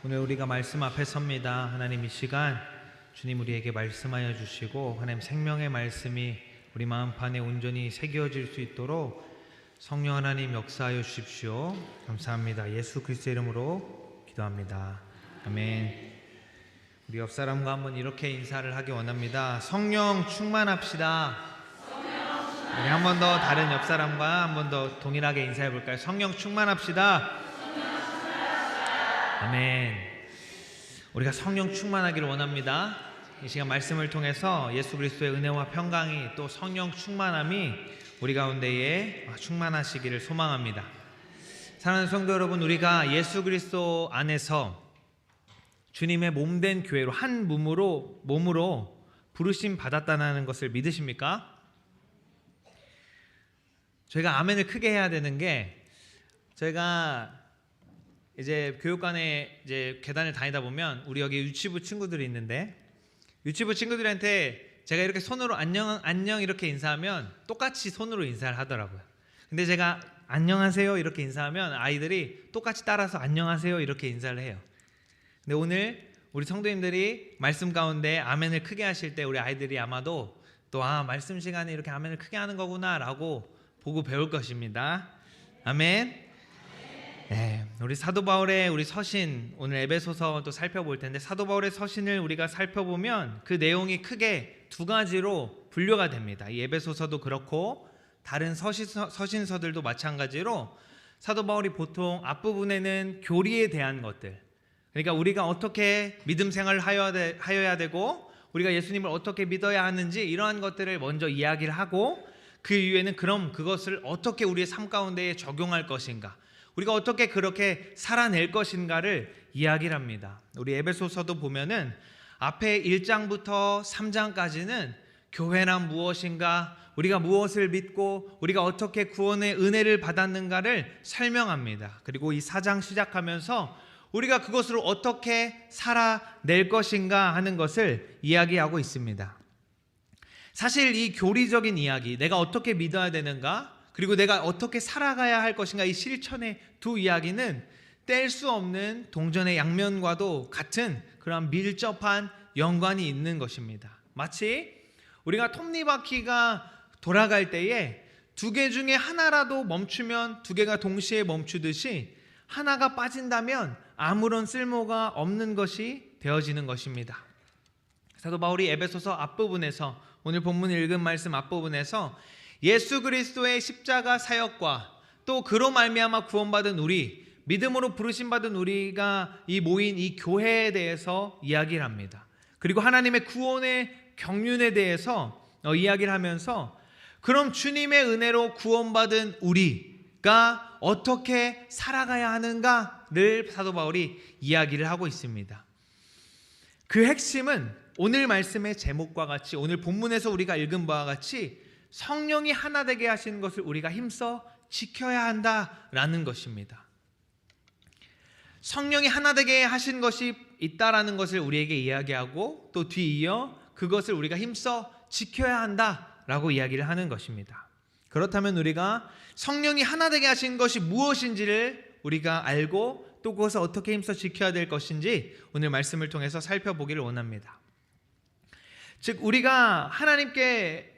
오늘 우리가 말씀 앞에 섭니다. 하나님, 이 시간 주님 우리에게 말씀하여 주시고 하나님 생명의 말씀이 우리 마음판에 온전히 새겨질 수 있도록 성령 하나님 역사하여 주십시오. 감사합니다. 예수 그리스도의 이름으로 기도합니다. 아멘. 우리 옆 사람과 한번 이렇게 인사를 하기 원합니다. 성령 충만합시다. 우리 한 번 더 다른 옆 사람과 한 번 더 동일하게 인사해 볼까요? 성령 충만합시다. 아멘. 우리가 성령 충만하기를 원합니다. 이 시간 말씀을 통해서 예수 그리스도의 은혜와 평강이 또 성령 충만함이 우리 가운데에 충만하시기를 소망합니다. 사랑하는 성도 여러분, 우리가 예수 그리스도 안에서 주님의 몸된 교회로 한 몸으로 부르심 받았다는 것을 믿으십니까? 저희가 아멘을 크게 해야 되는 게, 저희가 이제 교육관에 이제 계단을 다니다 보면 우리 여기 유치부 친구들이 있는데, 유치부 친구들한테 제가 이렇게 손으로 안녕 이렇게 인사하면 똑같이 손으로 인사를 하더라고요. 근데 제가 안녕하세요 이렇게 인사하면 아이들이 똑같이 따라서 안녕하세요 이렇게 인사를 해요. 근데 오늘 우리 성도님들이 말씀 가운데 아멘을 크게 하실 때 우리 아이들이 아마도 또 말씀 시간에 이렇게 아멘을 크게 하는 거구나 라고 보고 배울 것입니다. 아멘. 네, 우리 사도 바울의 우리 서신, 오늘 에베소서 또 살펴볼 텐데, 사도 바울의 서신을 우리가 살펴보면 그 내용이 크게 두 가지로 분류가 됩니다. 이 에베소서도 그렇고 다른 서신서들도 마찬가지로 사도 바울이 보통 앞부분에는 교리에 대한 것들, 그러니까 우리가 어떻게 믿음 생활을 하여야 되고 우리가 예수님을 어떻게 믿어야 하는지 이러한 것들을 먼저 이야기를 하고, 그 이후에는 그럼 그것을 어떻게 우리의 삶 가운데에 적용할 것인가, 우리가 어떻게 그렇게 살아낼 것인가를 이야기를 합니다. 우리 에베소서도 보면은 앞에 1장부터 3장까지는 교회란 무엇인가, 우리가 무엇을 믿고 우리가 어떻게 구원의 은혜를 받았는가를 설명합니다. 그리고 이 4장 시작하면서 우리가 그것으로 어떻게 살아낼 것인가 하는 것을 이야기하고 있습니다. 사실 이 교리적인 이야기, 내가 어떻게 믿어야 되는가, 그리고 내가 어떻게 살아가야 할 것인가, 이 실천의 두 이야기는 뗄 수 없는 동전의 양면과도 같은 그런 밀접한 연관이 있는 것입니다. 마치 우리가 톱니바퀴가 돌아갈 때에 두 개 중에 하나라도 멈추면 두 개가 동시에 멈추듯이 하나가 빠진다면 아무런 쓸모가 없는 것이 되어지는 것입니다. 사도 바울이 에베소서 앞부분에서, 오늘 본문 읽은 말씀 앞부분에서 예수 그리스도의 십자가 사역과 또 그로 말미암아 구원받은 우리, 믿음으로 부르심받은 우리가 이 모인 이 교회에 대해서 이야기를 합니다. 그리고 하나님의 구원의 경륜에 대해서 이야기를 하면서, 그럼 주님의 은혜로 구원받은 우리가 어떻게 살아가야 하는가를 사도 바울이 이야기를 하고 있습니다. 그 핵심은 오늘 말씀의 제목과 같이, 오늘 본문에서 우리가 읽은 바와 같이 성령이 하나 되게 하시는 것을 우리가 힘써 지켜야 한다라는 것입니다. 성령이 하나 되게 하신 것이 있다라는 것을 우리에게 이야기하고, 또 뒤이어 그것을 우리가 힘써 지켜야 한다라고 이야기를 하는 것입니다. 그렇다면 우리가 성령이 하나 되게 하신 것이 무엇인지를 우리가 알고 또 그것을 어떻게 힘써 지켜야 될 것인지 오늘 말씀을 통해서 살펴보기를 원합니다. 즉, 우리가 하나님께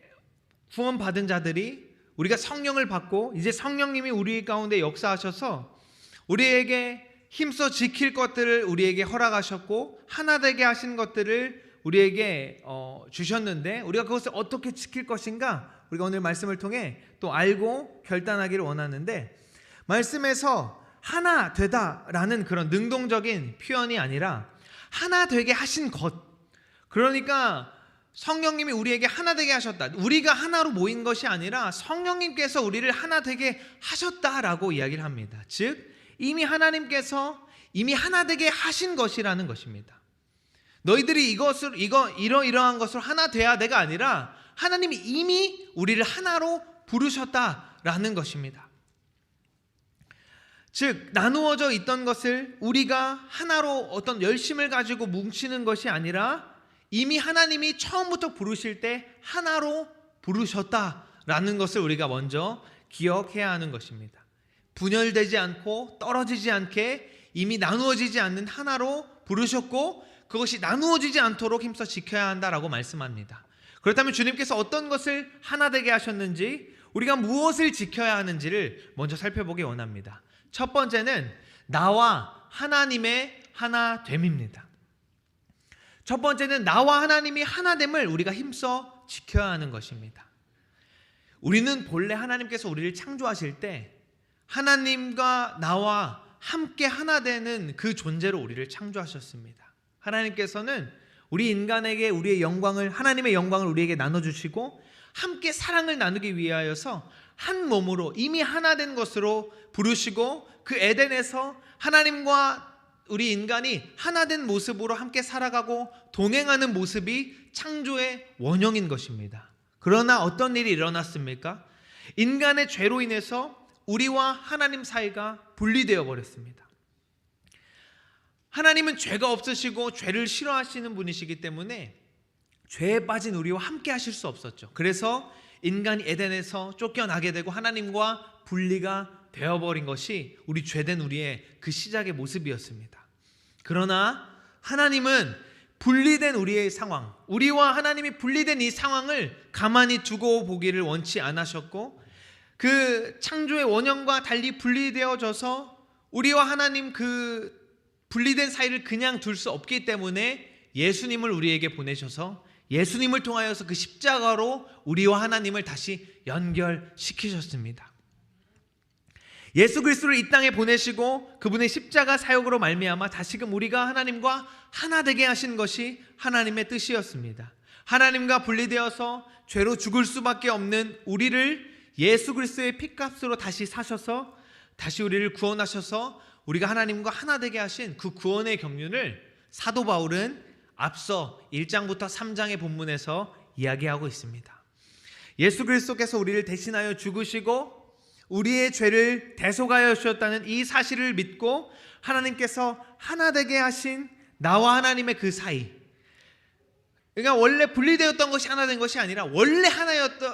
구원받은 자들이, 우리가 성령을 받고 이제 성령님이 우리 가운데 역사하셔서 우리에게 힘써 지킬 것들을 우리에게 허락하셨고 하나 되게 하신 것들을 우리에게 주셨는데, 우리가 그것을 어떻게 지킬 것인가, 우리가 오늘 말씀을 통해 또 알고 결단하기를 원하는데, 말씀에서 하나 되다라는 그런 능동적인 표현이 아니라 하나 되게 하신 것, 그러니까 성령님이 우리에게 하나 되게 하셨다, 우리가 하나로 모인 것이 아니라 성령님께서 우리를 하나 되게 하셨다라고 이야기를 합니다. 즉, 이미 하나님께서 이미 하나 되게 하신 것이라는 것입니다. 너희들이 이러한 것으로 하나 돼야 내가 아니라 하나님이 이미 우리를 하나로 부르셨다라는 것입니다. 즉, 나누어져 있던 것을 우리가 하나로 어떤 열심을 가지고 뭉치는 것이 아니라 이미 하나님이 처음부터 부르실 때 하나로 부르셨다라는 것을 우리가 먼저 기억해야 하는 것입니다. 분열되지 않고 떨어지지 않게 이미 나누어지지 않는 하나로 부르셨고 그것이 나누어지지 않도록 힘써 지켜야 한다라고 말씀합니다. 그렇다면 주님께서 어떤 것을 하나 되게 하셨는지, 우리가 무엇을 지켜야 하는지를 먼저 살펴보기 원합니다. 첫 번째는 나와 하나님의 하나됨입니다. 첫 번째는 나와 하나님이 하나됨을 우리가 힘써 지켜야 하는 것입니다. 우리는 본래 하나님께서 우리를 창조하실 때 하나님과 나와 함께 하나 되는 그 존재로 우리를 창조하셨습니다. 하나님께서는 우리 인간에게 우리의 영광을, 하나님의 영광을 우리에게 나눠주시고 함께 사랑을 나누기 위하여서 한 몸으로 이미 하나 된 것으로 부르시고 그 에덴에서 하나님과 우리 인간이 하나 된 모습으로 함께 살아가고 동행하는 모습이 창조의 원형인 것입니다. 그러나 어떤 일이 일어났습니까? 인간의 죄로 인해서 우리와 하나님 사이가 분리되어 버렸습니다. 하나님은 죄가 없으시고 죄를 싫어하시는 분이시기 때문에 죄에 빠진 우리와 함께 하실 수 없었죠. 그래서 인간이 에덴에서 쫓겨나게 되고 하나님과 분리가 되어버린 것이 우리 죄된 우리의 그 시작의 모습이었습니다. 그러나 하나님은 분리된 우리의 상황, 우리와 하나님이 분리된 이 상황을 가만히 두고 보기를 원치 않으셨고 그 창조의 원형과 달리 분리되어져서 우리와 하나님 그 분리된 사이를 그냥 둘 수 없기 때문에 예수님을 우리에게 보내셔서 예수님을 통하여서 그 십자가로 우리와 하나님을 다시 연결시키셨습니다. 예수 그리스도를 이 땅에 보내시고 그분의 십자가 사역으로 말미암아 다시금 우리가 하나님과 하나 되게 하신 것이 하나님의 뜻이었습니다. 하나님과 분리되어서 죄로 죽을 수밖에 없는 우리를 예수 그리스도의 피값으로 다시 사셔서 다시 우리를 구원하셔서 우리가 하나님과 하나 되게 하신 그 구원의 경륜을 사도 바울은 앞서 1장부터 3장의 본문에서 이야기하고 있습니다. 예수 그리스도께서 우리를 대신하여 죽으시고 우리의 죄를 대속하여 주셨다는 이 사실을 믿고 하나님께서 하나 되게 하신 나와 하나님의 그 사이, 그러니까 원래 분리되었던 것이 하나 된 것이 아니라 원래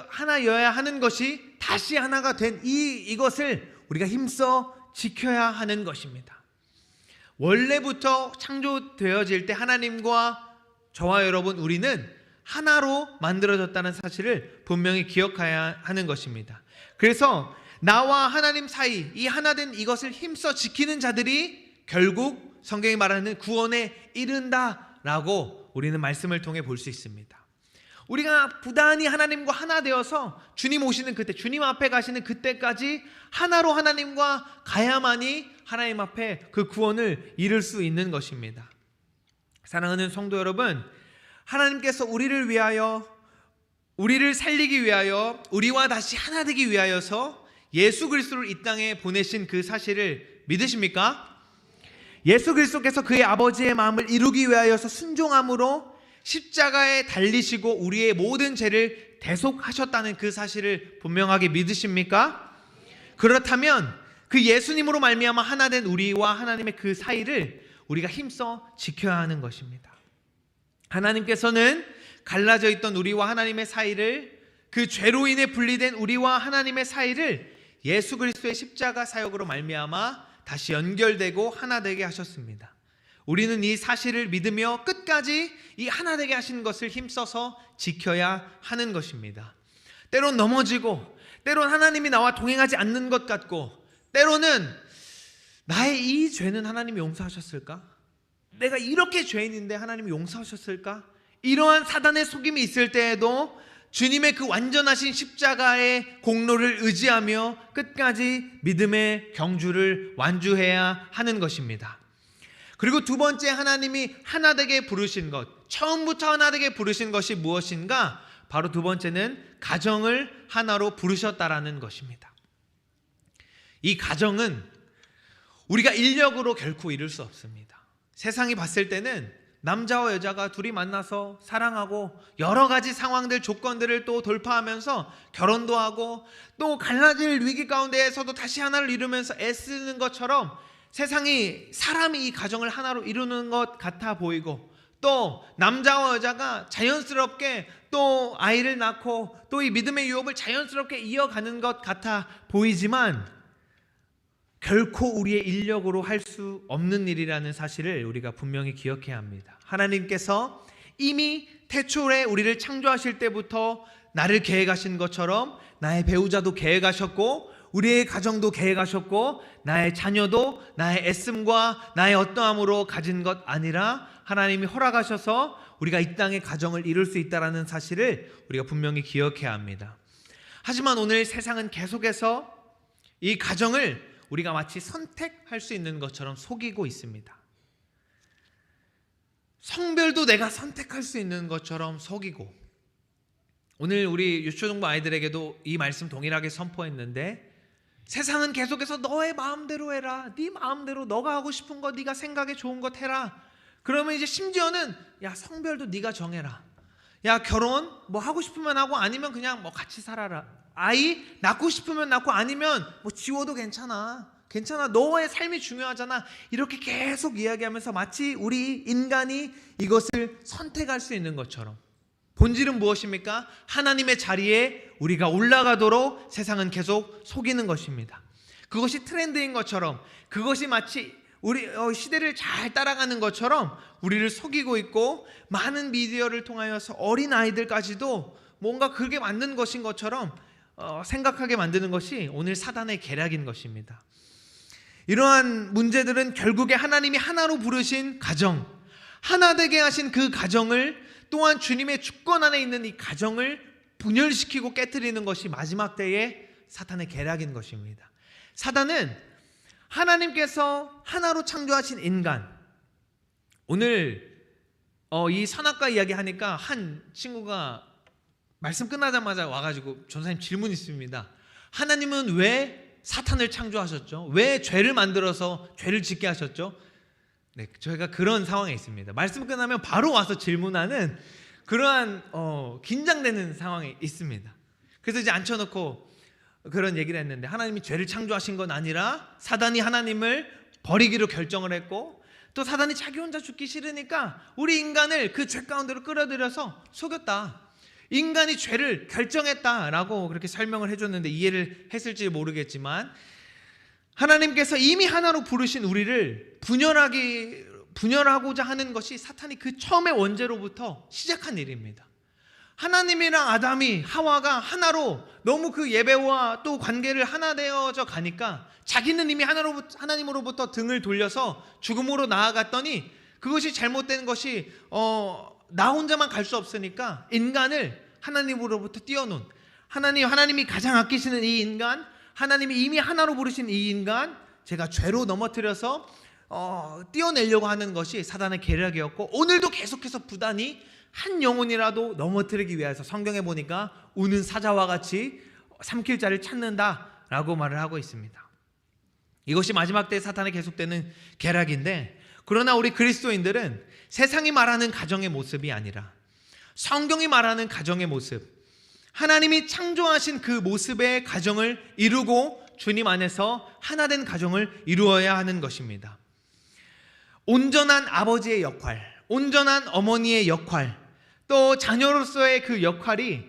하나여야 하는 것이 다시 하나가 된 이것을 우리가 힘써 지켜야 하는 것입니다. 원래부터 창조되어질 때 하나님과 저와 여러분 우리는 하나로 만들어졌다는 사실을 분명히 기억해야 하는 것입니다. 그래서 나와 하나님 사이 이 하나된 이것을 힘써 지키는 자들이 결국 성경이 말하는 구원에 이른다라고 우리는 말씀을 통해 볼 수 있습니다. 우리가 부단히 하나님과 하나 되어서 주님 오시는 그때, 주님 앞에 가시는 그때까지 하나로 하나님과 가야만이 하나님 앞에 그 구원을 이룰 수 있는 것입니다. 사랑하는 성도 여러분, 하나님께서 우리를 위하여, 우리를 살리기 위하여, 우리와 다시 하나 되기 위하여서 예수 그리스도를 이 땅에 보내신 그 사실을 믿으십니까? 예수 그리스도께서 그의 아버지의 마음을 이루기 위하여서 순종함으로 십자가에 달리시고 우리의 모든 죄를 대속하셨다는 그 사실을 분명하게 믿으십니까? 그렇다면 그 예수님으로 말미암아 하나 된 우리와 하나님의 그 사이를 우리가 힘써 지켜야 하는 것입니다. 하나님께서는 갈라져 있던 우리와 하나님의 사이를, 그 죄로 인해 분리된 우리와 하나님의 사이를 예수 그리스도의 십자가 사역으로 말미암아 다시 연결되고 하나 되게 하셨습니다. 우리는 이 사실을 믿으며 끝까지 이 하나 되게 하신 것을 힘써서 지켜야 하는 것입니다. 때론 넘어지고, 때론 하나님이 나와 동행하지 않는 것 같고, 때로는 나의 이 죄는 하나님이 용서하셨을까? 내가 이렇게 죄인인데 하나님이 용서하셨을까? 이러한 사단의 속임이 있을 때에도 주님의 그 완전하신 십자가의 공로를 의지하며 끝까지 믿음의 경주를 완주해야 하는 것입니다. 그리고 두 번째, 하나님이 하나 되게 부르신 것, 처음부터 하나 되게 부르신 것이 무엇인가? 바로 두 번째는 가정을 하나로 부르셨다라는 것입니다. 이 가정은 우리가 인력으로 결코 이룰 수 없습니다. 세상이 봤을 때는 남자와 여자가 둘이 만나서 사랑하고 여러 가지 상황들, 조건들을 또 돌파하면서 결혼도 하고 또 갈라질 위기 가운데에서도 다시 하나를 이루면서 애쓰는 것처럼 세상이 사람이 이 가정을 하나로 이루는 것 같아 보이고, 또 남자와 여자가 자연스럽게 또 아이를 낳고 또 이 믿음의 유업을 자연스럽게 이어가는 것 같아 보이지만 결코 우리의 인력으로 할 수 없는 일이라는 사실을 우리가 분명히 기억해야 합니다. 하나님께서 이미 태초에 우리를 창조하실 때부터 나를 계획하신 것처럼 나의 배우자도 계획하셨고 우리의 가정도 계획하셨고 나의 자녀도 나의 애씀과 나의 어떠함으로 가진 것 아니라 하나님이 허락하셔서 우리가 이 땅의 가정을 이룰 수 있다는 사실을 우리가 분명히 기억해야 합니다. 하지만 오늘 세상은 계속해서 이 가정을 우리가 마치 선택할 수 있는 것처럼 속이고 있습니다. 성별도 내가 선택할 수 있는 것처럼 속이고, 오늘 우리 유초등부 아이들에게도 이 말씀 동일하게 선포했는데, 세상은 계속해서 너의 마음대로 해라, 네 마음대로 너가 하고 싶은 거, 네가 생각에 좋은 것 해라. 그러면 이제 심지어는 야, 성별도 네가 정해라. 야, 결혼 뭐 하고 싶으면 하고 아니면 그냥 뭐 같이 살아라. 아이 낳고 싶으면 낳고 아니면 뭐 지워도 괜찮아. 너의 삶이 중요하잖아. 이렇게 계속 이야기하면서 마치 우리 인간이 이것을 선택할 수 있는 것처럼, 본질은 무엇입니까? 하나님의 자리에 우리가 올라가도록 세상은 계속 속이는 것입니다. 그것이 트렌드인 것처럼, 그것이 마치 우리 시대를 잘 따라가는 것처럼 우리를 속이고 있고, 많은 미디어를 통하여서 어린 아이들까지도 뭔가 그게 맞는 것인 것처럼 생각하게 만드는 것이 오늘 사단의 계략인 것입니다. 이러한 문제들은 결국에 하나님이 하나로 부르신 가정, 하나 되게 하신 그 가정을, 또한 주님의 주권 안에 있는 이 가정을 분열시키고 깨트리는 것이 마지막 때의 사탄의 계략인 것입니다. 사단은 하나님께서 하나로 창조하신 인간, 오늘 이 선악과 이야기 하니까 한 친구가 말씀 끝나자마자 와가지고 전사님 질문 있습니다. 하나님은 왜 사탄을 창조하셨죠? 왜 죄를 만들어서 죄를 짓게 하셨죠? 네, 저희가 그런 상황에 있습니다. 말씀 끝나면 바로 와서 질문하는 그러한 긴장되는 상황에 있습니다. 그래서 이제 앉혀놓고 그런 얘기를 했는데, 하나님이 죄를 창조하신 건 아니라 사단이 하나님을 버리기로 결정을 했고, 또 사단이 자기 혼자 죽기 싫으니까 우리 인간을 그 죄 가운데로 끌어들여서 속였다. 인간이 죄를 결정했다라고 그렇게 설명을 해줬는데 이해를 했을지 모르겠지만, 하나님께서 이미 하나로 부르신 우리를 분열하고자 하는 것이 사탄이 그 처음의 원죄로부터 시작한 일입니다. 하나님이랑 아담이, 하와가 하나로 너무 그 예배와 또 관계를 하나 되어져 가니까 자기는 이미 하나님으로부터 등을 돌려서 죽음으로 나아갔더니, 그것이 잘못된 것이 나 혼자만 갈 수 없으니까 인간을 하나님으로부터 띄워놓은, 하나님이 가장 아끼시는 이 인간, 하나님이 이미 하나로 부르신 이 인간, 제가 죄로 넘어뜨려서 띄워내려고 하는 것이 사단의 계략이었고, 오늘도 계속해서 부단히 한 영혼이라도 넘어뜨리기 위해서 성경에 보니까 우는 사자와 같이 삼킬 자를 찾는다라고 말을 하고 있습니다. 이것이 마지막 때 사탄의 계속되는 계략인데, 그러나 우리 그리스도인들은 세상이 말하는 가정의 모습이 아니라 성경이 말하는 가정의 모습, 하나님이 창조하신 그 모습의 가정을 이루고 주님 안에서 하나된 가정을 이루어야 하는 것입니다. 온전한 아버지의 역할, 온전한 어머니의 역할, 또 자녀로서의 그 역할이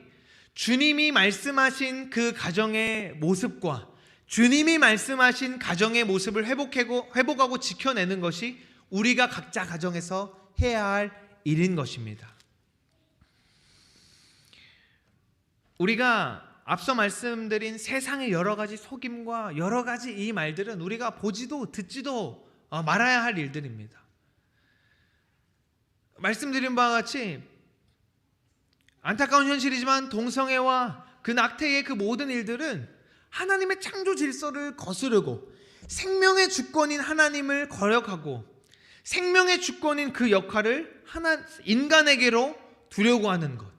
주님이 말씀하신 그 가정의 모습과 주님이 말씀하신 가정의 모습을 회복하고 지켜내는 것이 우리가 각자 가정에서 해야 할 일인 것입니다. 우리가 앞서 말씀드린 세상의 여러 가지 속임과 여러 가지 이 말들은 우리가 보지도 듣지도 말아야 할 일들입니다. 말씀드린 바와 같이 안타까운 현실이지만 동성애와 그 낙태의 그 모든 일들은 하나님의 창조 질서를 거스르고 생명의 주권인 하나님을 거역하고 생명의 주권인 그 역할을 인간에게로 두려고 하는 것.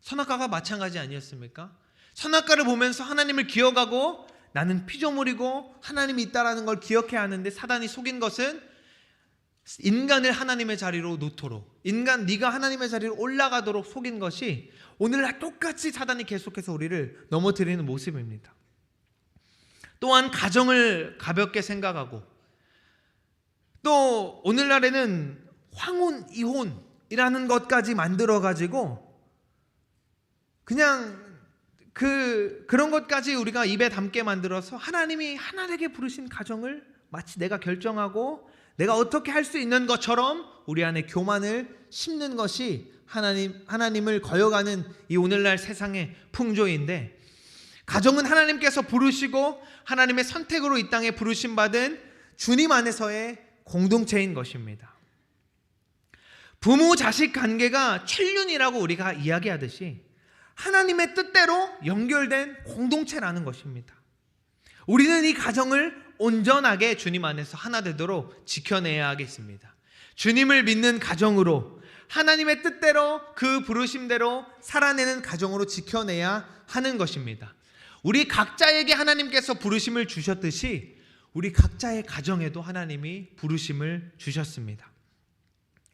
선악과가 마찬가지 아니었습니까? 선악과를 보면서 하나님을 기억하고 나는 피조물이고 하나님이 있다라는 걸 기억해야 하는데, 사단이 속인 것은 인간을 하나님의 자리로 놓도록, 네가 하나님의 자리로 올라가도록 속인 것이 오늘날 똑같이 사단이 계속해서 우리를 넘어뜨리는 모습입니다. 또한 가정을 가볍게 생각하고, 또 오늘날에는 황혼, 이혼이라는 것까지 만들어가지고 그냥 그런 것까지 우리가 입에 담게 만들어서 하나님이 하나 되게 부르신 가정을 마치 내가 결정하고 내가 어떻게 할 수 있는 것처럼 우리 안에 교만을 심는 것이 하나님을 거역하는 이 오늘날 세상의 풍조인데, 가정은 하나님께서 부르시고 하나님의 선택으로 이 땅에 부르심 받은 주님 안에서의 공동체인 것입니다. 부모 자식 관계가 천륜이라고 우리가 이야기하듯이 하나님의 뜻대로 연결된 공동체라는 것입니다. 우리는 이 가정을 온전하게 주님 안에서 하나 되도록 지켜내야 하겠습니다. 주님을 믿는 가정으로, 하나님의 뜻대로 그 부르심대로 살아내는 가정으로 지켜내야 하는 것입니다. 우리 각자에게 하나님께서 부르심을 주셨듯이 우리 각자의 가정에도 하나님이 부르심을 주셨습니다.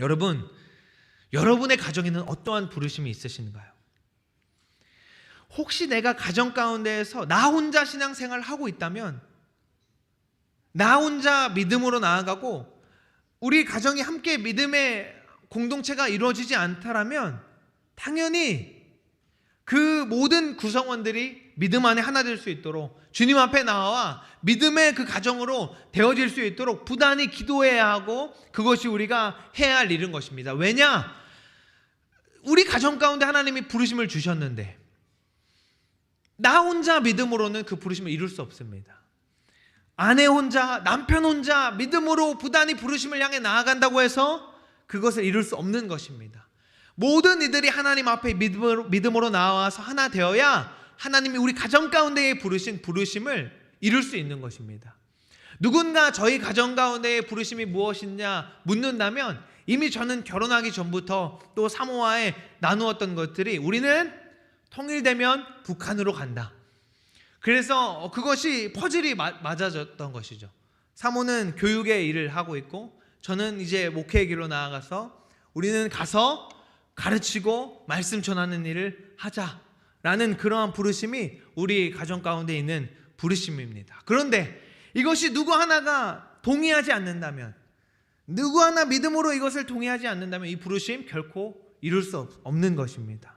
여러분, 여러분의 가정에는 어떠한 부르심이 있으신가요? 혹시 내가 가정 가운데에서 나 혼자 신앙생활을 하고 있다면, 나 혼자 믿음으로 나아가고 우리 가정이 함께 믿음의 공동체가 이루어지지 않다라면 당연히 그 모든 구성원들이 믿음 안에 하나 될 수 있도록 주님 앞에 나와 믿음의 그 가정으로 되어질 수 있도록 부단히 기도해야 하고, 그것이 우리가 해야 할 일인 것입니다. 왜냐? 우리 가정 가운데 하나님이 부르심을 주셨는데 나 혼자 믿음으로는 그 부르심을 이룰 수 없습니다. 아내 혼자, 남편 혼자 믿음으로 부단히 부르심을 향해 나아간다고 해서 그것을 이룰 수 없는 것입니다. 모든 이들이 하나님 앞에 믿음으로 나와서 하나 되어야 하나님이 우리 가정 가운데에 부르신 부르심을 이룰 수 있는 것입니다. 누군가 저희 가정 가운데의 부르심이 무엇이냐 묻는다면 이미 저는 결혼하기 전부터 또 사모와에 나누었던 것들이, 우리는 통일되면 북한으로 간다. 그래서 그것이 퍼즐이 맞아졌던 것이죠. 사모는 교육의 일을 하고 있고 저는 이제 목회의 길로 나아가서 우리는 가서 가르치고 말씀 전하는 일을 하자라는 그러한 부르심이 우리 가정 가운데 있는 부르심입니다. 그런데 이것이 누구 하나가 동의하지 않는다면, 누구 하나 믿음으로 이것을 동의하지 않는다면 이 부르심 결코 이룰 수 없는 것입니다.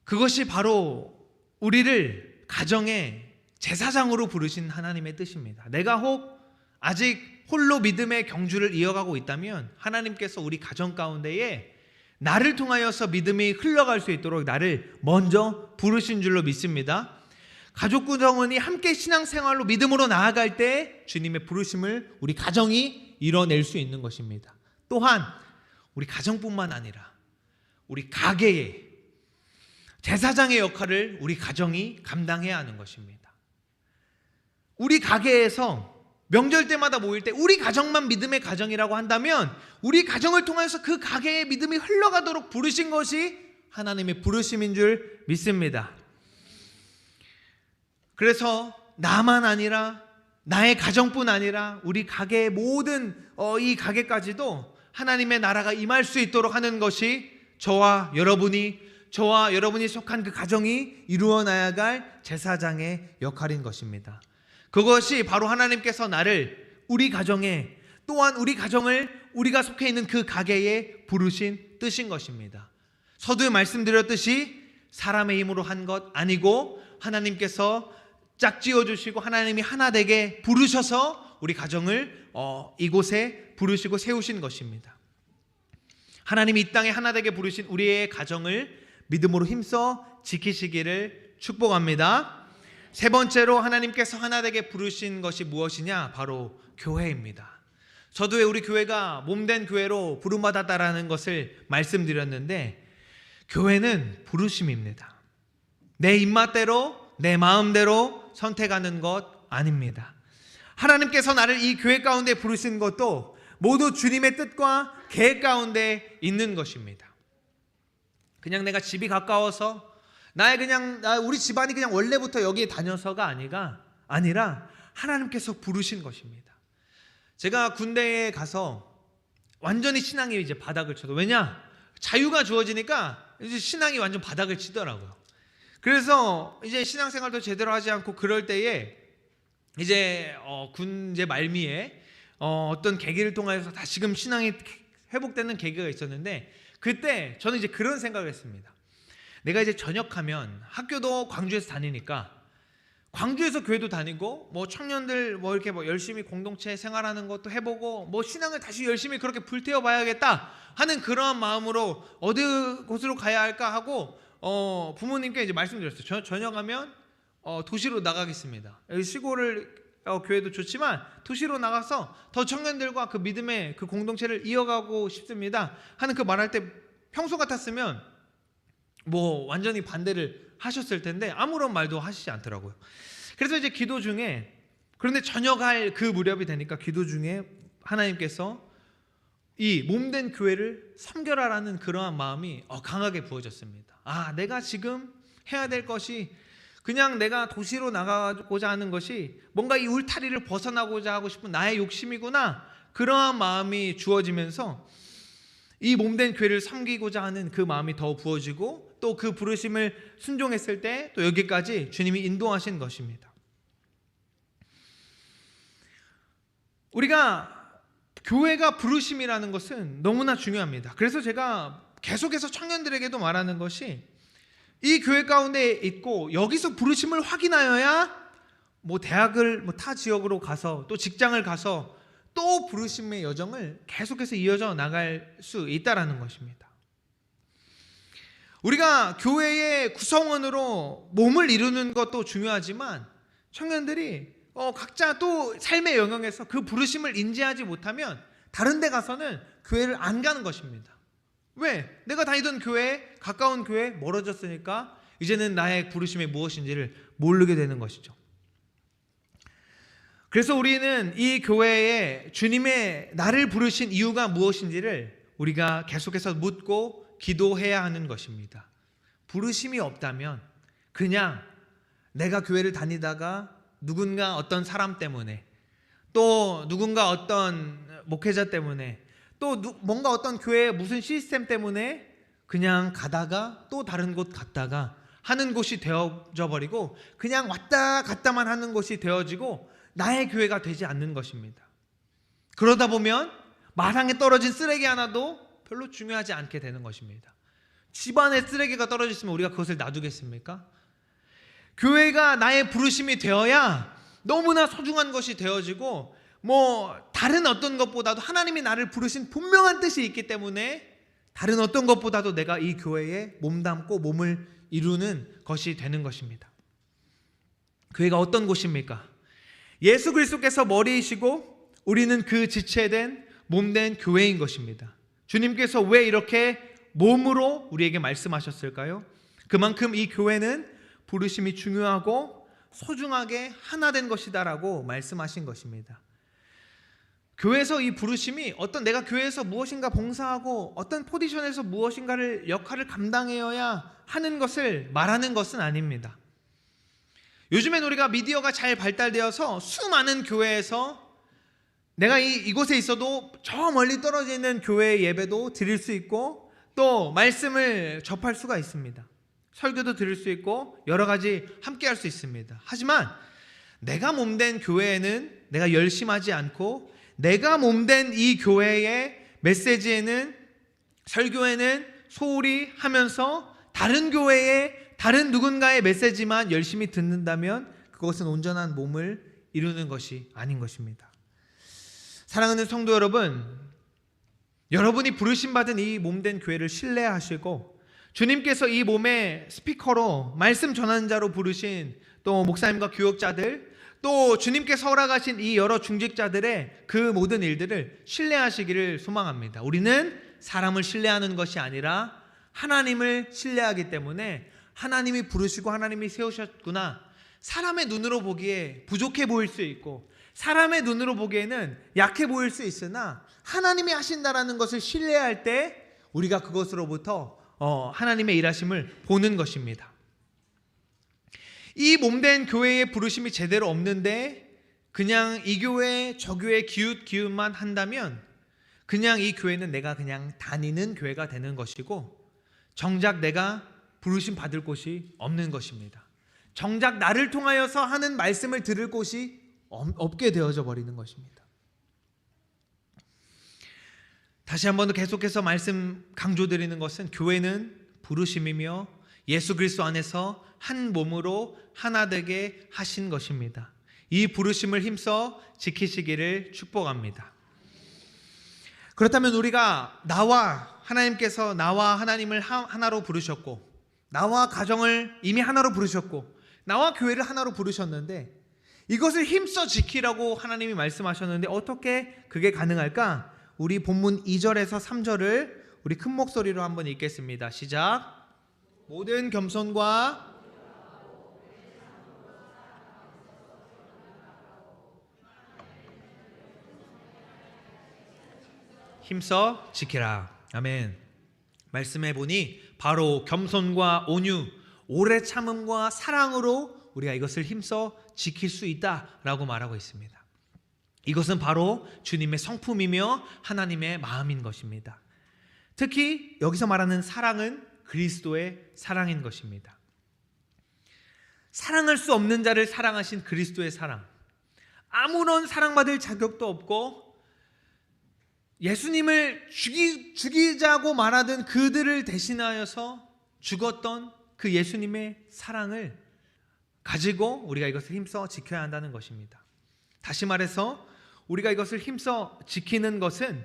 그것이 바로 우리를 가정의 제사장으로 부르신 하나님의 뜻입니다. 내가 혹 아직 홀로 믿음의 경주를 이어가고 있다면 하나님께서 우리 가정 가운데에 나를 통하여서 믿음이 흘러갈 수 있도록 나를 먼저 부르신 줄로 믿습니다. 가족 구성원이 함께 신앙생활로 믿음으로 나아갈 때 주님의 부르심을 우리 가정이 이뤄낼 수 있는 것입니다. 또한 우리 가정뿐만 아니라 우리 가게의 제사장의 역할을 우리 가정이 감당해야 하는 것입니다. 우리 가게에서 명절 때마다 모일 때 우리 가정만 믿음의 가정이라고 한다면 우리 가정을 통해서 그 가게의 믿음이 흘러가도록 부르신 것이 하나님의 부르심인 줄 믿습니다. 그래서 나만 아니라 나의 가정뿐 아니라 우리 가게의 모든 이 가게까지도 하나님의 나라가 임할 수 있도록 하는 것이 저와 여러분이 속한 그 가정이 이루어 나아갈 제사장의 역할인 것입니다. 그것이 바로 하나님께서 나를 우리 가정에, 또한 우리 가정을 우리가 속해 있는 그 가게에 부르신 뜻인 것입니다. 서두에 말씀드렸듯이 사람의 힘으로 한 것 아니고 하나님께서 짝지어 주시고 하나님이 하나 되게 부르셔서 우리 가정을 이곳에 부르시고 세우신 것입니다. 하나님이 이 땅에 하나 되게 부르신 우리의 가정을 믿음으로 힘써 지키시기를 축복합니다. 세 번째로 하나님께서 하나 되게 부르신 것이 무엇이냐? 바로 교회입니다. 서두에 우리 교회가 몸된 교회로 부름받았다라는 것을 말씀드렸는데, 교회는 부르심입니다. 내 입맛대로 내 마음대로 선택하는 것 아닙니다. 하나님께서 나를 이 교회 가운데 부르신 것도 모두 주님의 뜻과 계획 가운데 있는 것입니다. 그냥 내가 집이 가까워서 우리 집안이 그냥 원래부터 여기에 다녀서가 아니라 하나님께서 부르신 것입니다. 제가 군대에 가서 완전히 신앙이 이제 바닥을 쳐도, 왜냐? 자유가 주어지니까 이제 신앙이 완전 바닥을 치더라고요. 그래서 이제 신앙생활도 제대로 하지 않고 그럴 때에 이제 군제 말미에 어떤 계기를 통해서 다시금 신앙이 회복되는 계기가 있었는데, 그때 저는 이제 그런 생각을 했습니다. 내가 이제 전역하면 학교도 광주에서 다니니까 광주에서 교회도 다니고 뭐 청년들 뭐 이렇게 뭐 열심히 공동체 생활하는 것도 해보고 뭐 신앙을 다시 열심히 그렇게 불태워 봐야겠다 하는 그러한 마음으로 어디 곳으로 가야 할까 하고 부모님께 이제 말씀드렸어요. 전역하면 도시로 나가겠습니다. 여기 시골을 교회도 좋지만 도시로 나가서 더 청년들과 그 믿음의 그 공동체를 이어가고 싶습니다 하는 그 말할 때 평소 같았으면 뭐 완전히 반대를 하셨을 텐데 아무런 말도 하시지 않더라고요. 그래서 이제 기도 중에, 그런데 전역할 그 무렵이 되니까 기도 중에 하나님께서 이 몸된 교회를 섬겨라라는 그러한 마음이 강하게 부어졌습니다. 내가 지금 해야 될 것이 그냥 내가 도시로 나가고자 하는 것이 뭔가 이 울타리를 벗어나고자 하고 싶은 나의 욕심이구나, 그러한 마음이 주어지면서 이 몸된 교회를 섬기고자 하는 그 마음이 더 부어지고 또 그 부르심을 순종했을 때 또 여기까지 주님이 인도하신 것입니다. 우리가 교회가 부르심이라는 것은 너무나 중요합니다. 그래서 제가 계속해서 청년들에게도 말하는 것이, 이 교회 가운데 있고 여기서 부르심을 확인하여야 뭐 대학을 타 지역으로 가서 또 직장을 가서 또 부르심의 여정을 계속해서 이어져 나갈 수 있다라는 것입니다. 우리가 교회의 구성원으로 몸을 이루는 것도 중요하지만 청년들이 각자 또 삶의 영역에서 그 부르심을 인지하지 못하면 다른 데 가서는 교회를 안 가는 것입니다. 왜? 내가 다니던 교회, 가까운 교회 멀어졌으니까 이제는 나의 부르심이 무엇인지를 모르게 되는 것이죠. 그래서 우리는 이 교회에 주님의 나를 부르신 이유가 무엇인지를 우리가 계속해서 묻고 기도해야 하는 것입니다. 부르심이 없다면 그냥 내가 교회를 다니다가 누군가 어떤 사람 때문에, 또 누군가 어떤 목회자 때문에, 또 뭔가 어떤 교회의 무슨 시스템 때문에 그냥 가다가 또 다른 곳 갔다가 하는 곳이 되어져 버리고 그냥 왔다 갔다만 하는 곳이 되어지고 나의 교회가 되지 않는 것입니다. 그러다 보면 마당에 떨어진 쓰레기 하나도 별로 중요하지 않게 되는 것입니다. 집안에 쓰레기가 떨어졌으면 우리가 그것을 놔두겠습니까? 교회가 나의 부르심이 되어야 너무나 소중한 것이 되어지고 뭐 다른 어떤 것보다도 하나님이 나를 부르신 분명한 뜻이 있기 때문에 다른 어떤 것보다도 내가 이 교회에 몸담고 몸을 이루는 것이 되는 것입니다. 교회가 어떤 곳입니까? 예수 그리스도께서 머리이시고 우리는 그 지체된 몸된 교회인 것입니다. 주님께서 왜 이렇게 몸으로 우리에게 말씀하셨을까요? 그만큼 이 교회는 부르심이 중요하고 소중하게 하나 된 것이다라고 말씀하신 것입니다. 교회에서 이 부르심이 어떤 내가 교회에서 무엇인가 봉사하고 어떤 포지션에서 무엇인가를 역할을 감당해야 하는 것을 말하는 것은 아닙니다. 요즘엔 우리가 미디어가 잘 발달되어서 수많은 교회에서 내가 이곳에 있어도 저 멀리 떨어져 있는 교회의 예배도 드릴 수 있고 또 말씀을 접할 수가 있습니다. 설교도 들을 수 있고 여러 가지 함께 할 수 있습니다. 하지만 내가 몸된 교회에는 내가 열심하지 않고 내가 몸된 이 교회의 메시지에는, 설교에는 소홀히 하면서 다른 교회의 다른 누군가의 메시지만 열심히 듣는다면 그것은 온전한 몸을 이루는 것이 아닌 것입니다. 사랑하는 성도 여러분, 여러분이 부르심받은 이 몸된 교회를 신뢰하시고 주님께서 이 몸의 스피커로 말씀 전환자로 부르신 또 목사님과 교역자들, 또 주님께서 허락하신 이 여러 중직자들의 그 모든 일들을 신뢰하시기를 소망합니다. 우리는 사람을 신뢰하는 것이 아니라 하나님을 신뢰하기 때문에 하나님이 부르시고 하나님이 세우셨구나, 사람의 눈으로 보기에 부족해 보일 수 있고 사람의 눈으로 보기에는 약해 보일 수 있으나 하나님이 하신다라는 것을 신뢰할 때 우리가 그것으로부터 하나님의 일하심을 보는 것입니다. 이 몸된 교회의 부르심이 제대로 없는데 그냥 이 교회 저 교회 기웃기웃만 한다면 그냥 이 교회는 내가 그냥 다니는 교회가 되는 것이고 정작 내가 부르심 받을 곳이 없는 것입니다. 정작 나를 통하여서 하는 말씀을 들을 곳이 없게 되어져 버리는 것입니다. 다시 한 번 더 계속해서 말씀 강조드리는 것은 교회는 부르심이며 예수 그리스도 안에서 한 몸으로 하나 되게 하신 것입니다. 이 부르심을 힘써 지키시기를 축복합니다. 그렇다면 우리가 하나님께서 나와 하나님을 하나로 부르셨고, 나와 가정을 이미 하나로 부르셨고, 나와 교회를 하나로 부르셨는데, 이것을 힘써 지키라고 하나님이 말씀하셨는데 어떻게 그게 가능할까? 우리 본문 2절에서 3절을 우리 큰 목소리로 한번 읽겠습니다. 시작. 모든 겸손과 힘써 지키라. 아멘. 말씀해 보니 바로 겸손과 온유, 오래 참음과 사랑으로 우리가 이것을 힘써 지킬 수 있다라고 말하고 있습니다. 이것은 바로 주님의 성품이며 하나님의 마음인 것입니다. 특히 여기서 말하는 사랑은 그리스도의 사랑인 것입니다. 사랑할 수 없는 자를 사랑하신 그리스도의 사랑, 아무런 사랑받을 자격도 없고 예수님을 죽이자고 말하던 그들을 대신하여서 죽었던 그 예수님의 사랑을 가지고 우리가 이것을 힘써 지켜야 한다는 것입니다. 다시 말해서 우리가 이것을 힘써 지키는 것은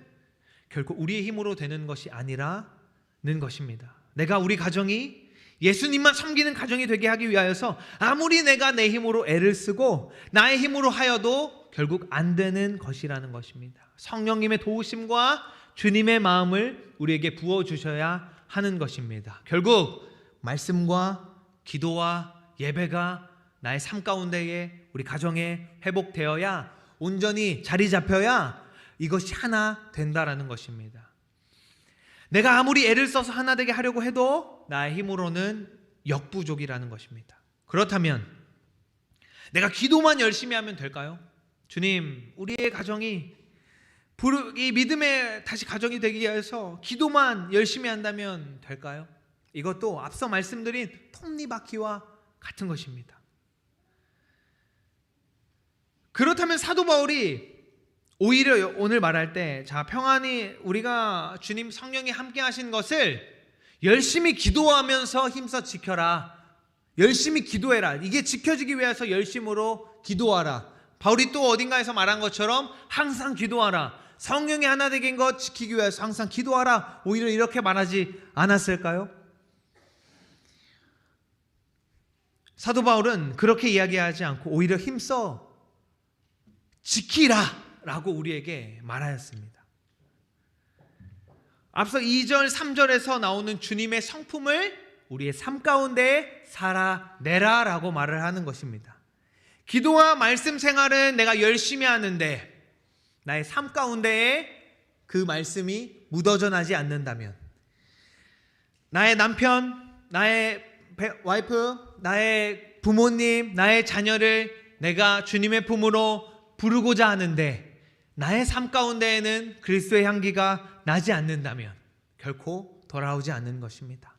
결코 우리의 힘으로 되는 것이 아니라는 것입니다. 내가 우리 가정이 예수님만 섬기는 가정이 되게 하기 위하여서 아무리 내가 내 힘으로 애를 쓰고 나의 힘으로 하여도 결국 안 되는 것이라는 것입니다. 성령님의 도우심과 주님의 마음을 우리에게 부어주셔야 하는 것입니다. 결국 말씀과 기도와 예배가 나의 삶 가운데에 우리 가정에 회복되어야, 온전히 자리 잡혀야 이것이 하나 된다라는 것입니다. 내가 아무리 애를 써서 하나 되게 하려고 해도 나의 힘으로는 역부족이라는 것입니다. 그렇다면 내가 기도만 열심히 하면 될까요? 주님, 우리의 가정이 이 믿음의 다시 가정이 되기 위해서 기도만 열심히 한다면 될까요? 이것도 앞서 말씀드린 톱니바퀴와 같은 것입니다. 그렇다면 사도 바울이 오히려 오늘 말할 때, 자, 평안히 우리가 주님 성령이 함께 하신 것을 열심히 기도하면서 힘써 지켜라, 열심히 기도해라, 이게 지켜지기 위해서 열심으로 기도하라. 바울이 또 어딘가에서 말한 것처럼 항상 기도하라, 성령이 하나 되긴 것 지키기 위해서 항상 기도하라, 오히려 이렇게 말하지 않았을까요? 사도 바울은 그렇게 이야기하지 않고 오히려 힘써 지키라 라고 우리에게 말하였습니다. 앞서 2절 3절에서 나오는 주님의 성품을 우리의 삶 가운데 살아내라 라고 말을 하는 것입니다. 기도와 말씀 생활은 내가 열심히 하는데 나의 삶 가운데에 그 말씀이 묻어져 나지 않는다면, 나의 남편, 나의 와이프, 나의 부모님, 나의 자녀를 내가 주님의 품으로 부르고자 하는데 나의 삶 가운데에는 그리스도의 향기가 나지 않는다면 결코 돌아오지 않는 것입니다.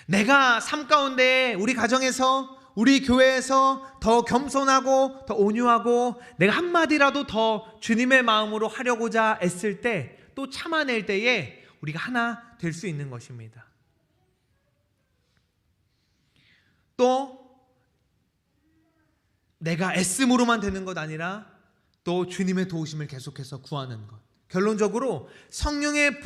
내가 삶 가운데 우리 가정에서, 우리 교회에서 더 겸손하고 더 온유하고 내가 한마디라도 더 주님의 마음으로 하려고자 애쓸 때, 또 참아낼 때에 우리가 하나 될 수 있는 것입니다. 또 내가 애씀으로만 되는 것 아니라 또 주님의 도우심을 계속해서 구하는 것. 결론적으로 성령의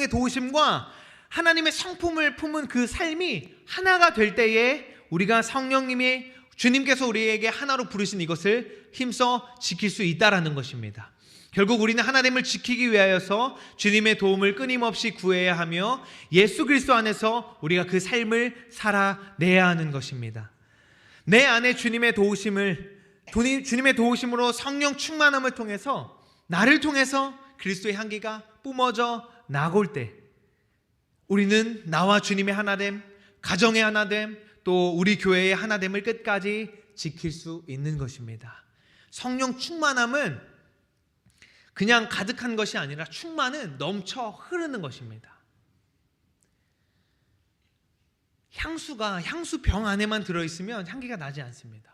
도우심과 하나님의 성품을 품은 그 삶이 하나가 될 때에 우리가 성령님이, 주님께서 우리에게 하나로 부르신 이것을 힘써 지킬 수 있다라는 것입니다. 결국 우리는 하나님을 지키기 위하여서 주님의 도움을 끊임없이 구해야 하며 예수 그리스도 안에서 우리가 그 삶을 살아내야 하는 것입니다. 내 안에 주님의 도우심으로 성령 충만함을 통해서, 나를 통해서 그리스도의 향기가 뿜어져 나올 때 우리는 나와 주님의 하나됨, 가정의 하나됨, 또 우리 교회의 하나됨을 끝까지 지킬 수 있는 것입니다. 성령 충만함은 그냥 가득한 것이 아니라 충만은 넘쳐 흐르는 것입니다. 향수가 향수병 안에만 들어있으면 향기가 나지 않습니다.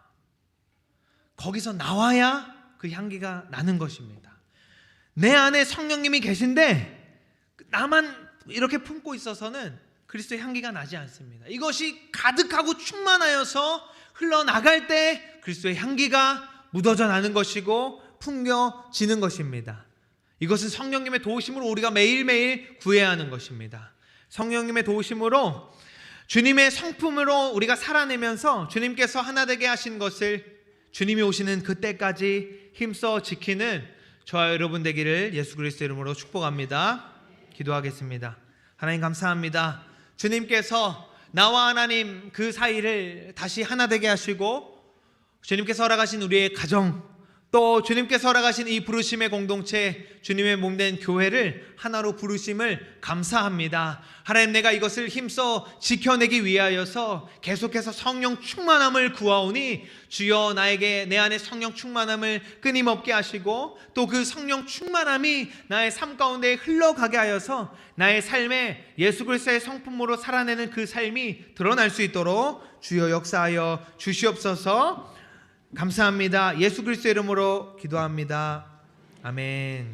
거기서 나와야 그 향기가 나는 것입니다. 내 안에 성령님이 계신데 나만 이렇게 품고 있어서는 그리스도의 향기가 나지 않습니다. 이것이 가득하고 충만하여서 흘러나갈 때 그리스도의 향기가 묻어져 나는 것이고 풍겨지는 것입니다. 이것은 성령님의 도우심으로 우리가 매일매일 구해야 하는 것입니다. 성령님의 도우심으로 주님의 성품으로 우리가 살아내면서 주님께서 하나 되게 하신 것을 주님이 오시는 그때까지 힘써 지키는 저와 여러분 되기를 예수 그리스도 이름으로 축복합니다. 기도하겠습니다. 하나님 감사합니다. 주님께서 나와 하나님 그 사이를 다시 하나 되게 하시고 주님께서 허락하신 우리의 가정, 또 주님께서 허락하신 이 부르심의 공동체, 주님의 몸된 교회를 하나로 부르심을 감사합니다. 하나님, 내가 이것을 힘써 지켜내기 위하여서 계속해서 성령 충만함을 구하오니 주여 나에게 내 안에 성령 충만함을 끊임없게 하시고 또 그 성령 충만함이 나의 삶 가운데 흘러가게 하여서 나의 삶에 예수 그리스도의 성품으로 살아내는 그 삶이 드러날 수 있도록 주여 역사하여 주시옵소서. 감사합니다. 예수 그리스도 이름으로 기도합니다. 아멘.